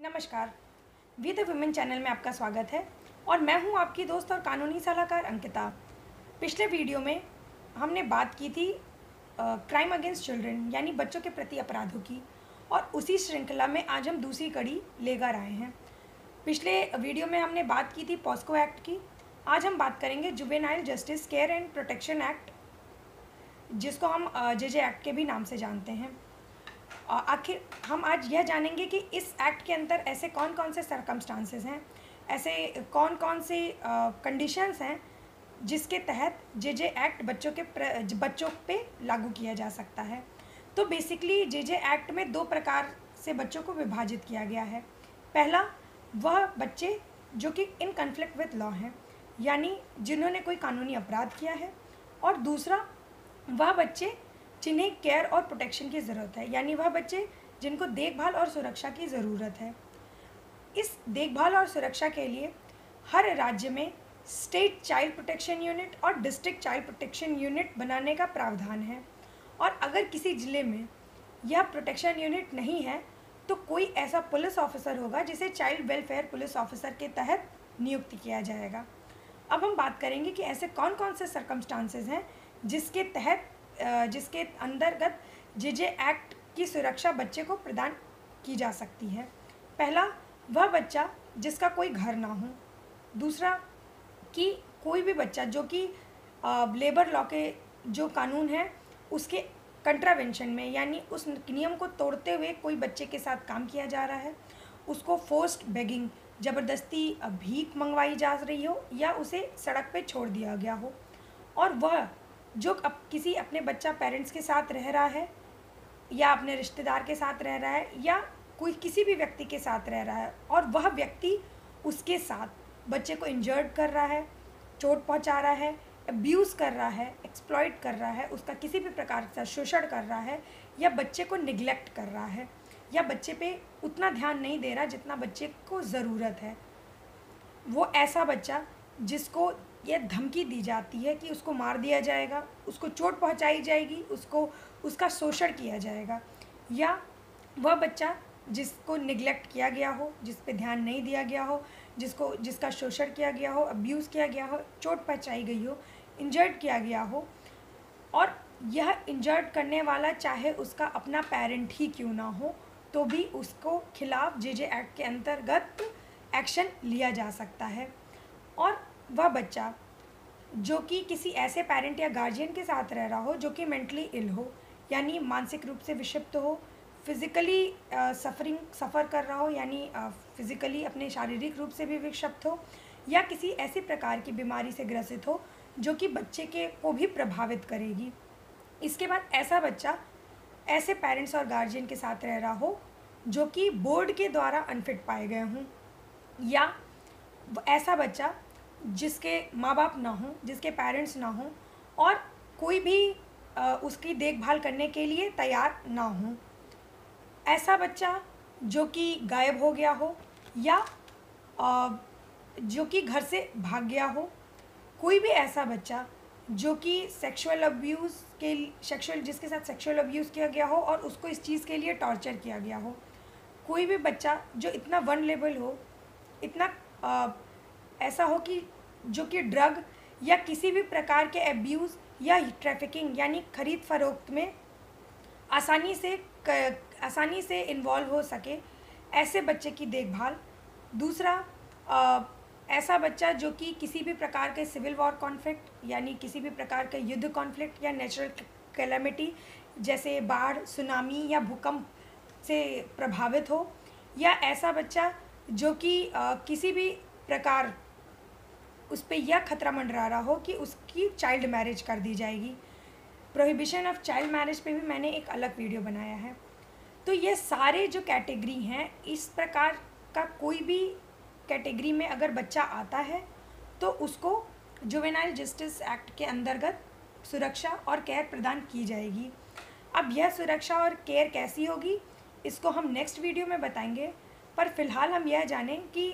नमस्कार। We the women channel में आपका स्वागत है और मैं हूं आपकी दोस्त और कानूनी सलाहकार अंकिता। पिछले वीडियो में हमने बात की थी क्राइम अगेंस्ट चिल्ड्रन यानी बच्चों के प्रति अपराधों की, और उसी श्रृंखला में आज हम दूसरी कड़ी लेकर आए हैं। पिछले वीडियो में हमने बात की थी पॉस्को एक्ट की। आज हम बात करेंगे juvenile justice care and protection act, जिसको हम जेजे एक्ट के भी नाम से जानते हैं। आखिर हम आज यह जानेंगे कि इस एक्ट के अंदर ऐसे कौन कौन से सरकमस्टांसेस हैं, ऐसे कौन कौन से कंडीशंस हैं जिसके तहत जेजे एक्ट बच्चों पे लागू किया जा सकता है। तो बेसिकली जेजे एक्ट में दो प्रकार से बच्चों को विभाजित किया गया है। पहला, वह बच्चे जो कि इन कन्फ्लिक्ट विद लॉ हैं, यानी जिन्होंने कोई कानूनी अपराध किया है, और दूसरा वह बच्चे जिन्हें केयर और प्रोटेक्शन की ज़रूरत है, यानी वह बच्चे जिनको देखभाल और सुरक्षा की ज़रूरत है। इस देखभाल और सुरक्षा के लिए हर राज्य में स्टेट चाइल्ड प्रोटेक्शन यूनिट और डिस्ट्रिक्ट चाइल्ड प्रोटेक्शन यूनिट बनाने का प्रावधान है, और अगर किसी ज़िले में यह प्रोटेक्शन यूनिट नहीं है तो कोई ऐसा पुलिस ऑफिसर होगा जिसे चाइल्ड वेलफेयर पुलिस ऑफिसर के तहत नियुक्त किया जाएगा। अब हम बात करेंगे कि ऐसे कौन कौन से सर्कमस्टांसेस हैं जिसके अंतर्गत जेजे एक्ट की सुरक्षा बच्चे को प्रदान की जा सकती है। पहला, वह बच्चा जिसका कोई घर ना हो। दूसरा, कि कोई भी बच्चा जो कि लेबर लॉ के जो कानून है उसके कंट्रावेंशन में, यानी उस नियम को तोड़ते हुए कोई बच्चे के साथ काम किया जा रहा है, उसको फोर्स्ड बेगिंग, ज़बरदस्ती भीख मंगवाई जा रही हो, या उसे सड़क पे छोड़ दिया गया हो, और वह जो अब किसी अपने बच्चा पेरेंट्स के साथ रह रहा है या अपने रिश्तेदार के साथ रह रहा है या कोई किसी भी व्यक्ति के साथ रह रहा है, और वह व्यक्ति उसके साथ बच्चे को इंजर्ड कर रहा है, चोट पहुंचा रहा है, अब्यूज़ कर रहा है, एक्सप्लॉइट कर रहा है, उसका किसी भी प्रकार का शोषण कर रहा है, या बच्चे को निगलेक्ट कर रहा है, या बच्चे पे उतना ध्यान नहीं दे रहा जितना बच्चे को ज़रूरत है, वो ऐसा बच्चा जिसको यह धमकी दी जाती है कि उसको मार दिया जाएगा, उसको चोट पहुंचाई जाएगी, उसका शोषण किया जाएगा, या वह बच्चा जिसको निगलेक्ट किया गया हो, जिस पे ध्यान नहीं दिया गया हो, जिसका शोषण किया गया हो, अब्यूज़ किया गया हो, चोट पहुंचाई गई हो, इंजर्ड किया गया हो, और यह इंजर्ड करने वाला चाहे उसका अपना पेरेंट ही क्यों ना हो, तो भी उसको खिलाफ जेजे एक्ट के अंतर्गत एक्शन लिया जा सकता है। और वह बच्चा जो कि किसी ऐसे पेरेंट या गार्जियन के साथ रह रहा हो जो कि मेंटली इल हो, यानी मानसिक रूप से विक्षिप्त हो, फिज़िकली सफ़र कर रहा हो, यानी फिज़िकली अपने शारीरिक रूप से भी विक्षिप्त हो, या किसी ऐसी प्रकार की बीमारी से ग्रसित हो जो कि बच्चे को भी प्रभावित करेगी। इसके बाद ऐसा बच्चा ऐसे पेरेंट्स और गार्जियन के साथ रह रहा हो जो कि बोर्ड के द्वारा अनफिट पाए गए हों, या ऐसा बच्चा जिसके माँ बाप ना हों, जिसके पेरेंट्स ना हों, और कोई भी उसकी देखभाल करने के लिए तैयार ना हों। ऐसा बच्चा जो कि गायब हो गया हो, या जो कि घर से भाग गया हो। कोई भी ऐसा बच्चा जो कि जिसके साथ सेक्सुअल अब्यूज़ किया गया हो और उसको इस चीज़ के लिए टॉर्चर किया गया हो। कोई भी बच्चा जो इतना वल्नरेबल हो, इतना ऐसा हो कि जो कि ड्रग या किसी भी प्रकार के अब्यूज़ या ट्रैफिकिंग यानी ख़रीद फरोख्त में आसानी से इन्वॉल्व हो सके, ऐसे बच्चे की देखभाल। दूसरा, ऐसा बच्चा जो कि किसी भी प्रकार के सिविल वॉर कॉन्फ्लिक्ट यानी किसी भी प्रकार के युद्ध कॉन्फ्लिक्ट या नेचुरल कैलेमिटी जैसे बाढ़, सुनामी या भूकंप से प्रभावित हो, या ऐसा बच्चा जो कि किसी भी प्रकार उस पर यह खतरा मंडरा रहा हो कि उसकी चाइल्ड मैरिज कर दी जाएगी। प्रोहिबिशन ऑफ चाइल्ड मैरिज पे भी मैंने एक अलग वीडियो बनाया है। तो ये सारे जो कैटेगरी हैं, इस प्रकार का कोई भी कैटेगरी में अगर बच्चा आता है तो उसको जुवेनाइल जस्टिस एक्ट के अंतर्गत सुरक्षा और केयर प्रदान की जाएगी। अब यह सुरक्षा और केयर कैसी होगी इसको हम नेक्स्ट वीडियो में बताएंगे, पर फ़िलहाल हम यह जानें कि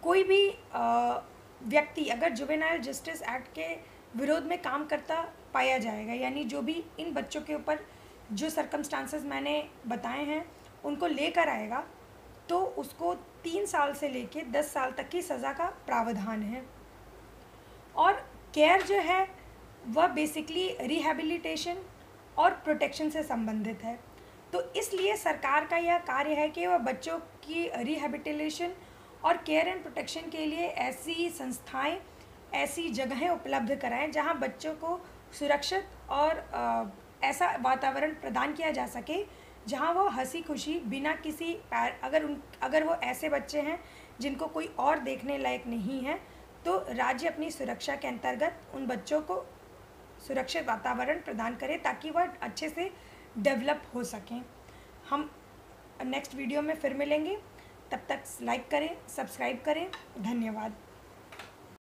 कोई भी व्यक्ति अगर जुवेनाइल जस्टिस एक्ट के विरोध में काम करता पाया जाएगा, यानी जो भी इन बच्चों के ऊपर जो सर्कमस्टांसेस मैंने बताए हैं उनको लेकर आएगा, तो उसको 3 साल से लेके 10 साल तक की सज़ा का प्रावधान है। और केयर जो है वह बेसिकली रिहैबिलिटेशन और प्रोटेक्शन से संबंधित है। तो इसलिए सरकार का यह कार्य है कि वह बच्चों की रिहैबिलिटेशन और केयर एंड प्रोटेक्शन के लिए ऐसी संस्थाएं, ऐसी जगहें उपलब्ध कराएं जहां बच्चों को सुरक्षित और ऐसा वातावरण प्रदान किया जा सके जहां वो हंसी खुशी बिना किसी अगर वो ऐसे बच्चे हैं जिनको कोई और देखने लायक नहीं है, तो राज्य अपनी सुरक्षा के अंतर्गत उन बच्चों को सुरक्षित वातावरण प्रदान करे ताकि वह अच्छे से डेवलप हो सकें। हम नेक्स्ट वीडियो में फिर मिलेंगे, तब तक लाइक करें, सब्सक्राइब करें। धन्यवाद।